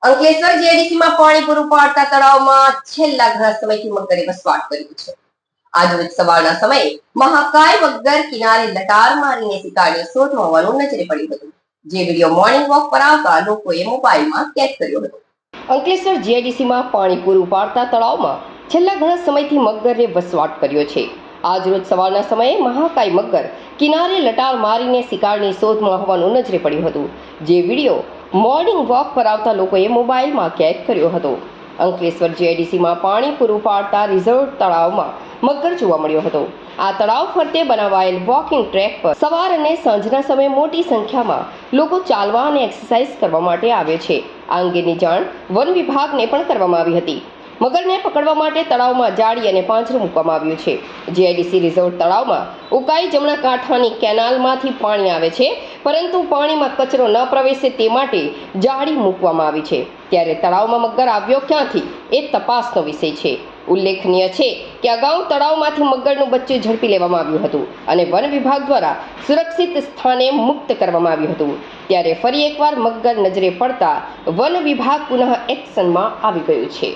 અંકલેશ્વર જીઆઈડીસીમાં પાણી પૂરું પાડતા તળાવમાં છેલ્લા ઘણા સમયથી મગરે વસવાટ કર્યો છે. આજરોજ સવારના સમયે મહાકાય મગર કિનારે લટાર મારીને શિકારીને શોધમાં હોવાનું નજરે પડ્યું હતું, જે વિડીયો મોર્નિંગ વોક પર આવતા લોકોએ મોબાઈલમાં કેદ કર્યો હતો. અંકલેશ્વર જીઆઈડીસીમાં પાણી પૂરું પાડતા તળાવમાં છેલ્લા ઘણા સમયથી મગરે વસવાટ કર્યો છે. આજરોજ સવારના સમયે મહાકાય મગર કિનારે લટાર મારીને શિકારની શોધમાં હોવાનું નજરે પડ્યું હતું, જે વિડીયો મોર્નિંગ વોક પર આવતા લોકોએ મોબાઈલમાં કેદ કર્યો હતો. અંકલેશ્વર જીઆઈડીસીમાં પાણી પૂરું પાડતા રિઝર્વ તળાવમાં મગર જોવા મળ્યો હતો. આ તળાવ ફરતે બનાવાયેલ વોકિંગ ટ્રેક પર સવાર અને સાંજના સમયે મોટી સંખ્યામાં લોકો ચાલવા અને એક્સરસાઇઝ કરવા માટે આવે છે. આ અંગેની જાણ વન વિભાગને પણ કરવામાં આવી હતી. મગરને પકડવા માટે તળાવમાં જાળી અને પાંજરું મૂકવામાં આવ્યું છે. જીઆઈડીસી રિઝર્વ તળાવમાં ઉકાઈ જમણા કાંઠાની કેનાલમાંથી પાણી આવે છે, પરંતુ પાણીમાં કચરો ન પ્રવેશે તે માટે જાળી મૂકવામાં આવી છે. ત્યારે તળાવમાં મગર આવ્યો ક્યાંથી એ તપાસનો વિષય છે. ઉલ્લેખનીય છે કે અગાઉ તળાવમાંથી મગરનું બચ્ચું ઝડપી લેવામાં આવ્યું હતું અને વન વિભાગ દ્વારા સુરક્ષિત સ્થાને મુક્ત કરવામાં આવ્યું હતું. ત્યારે ફરી એકવાર મગર નજરે પડતા વન વિભાગ પુનઃ એક્શનમાં આવી ગયું છે.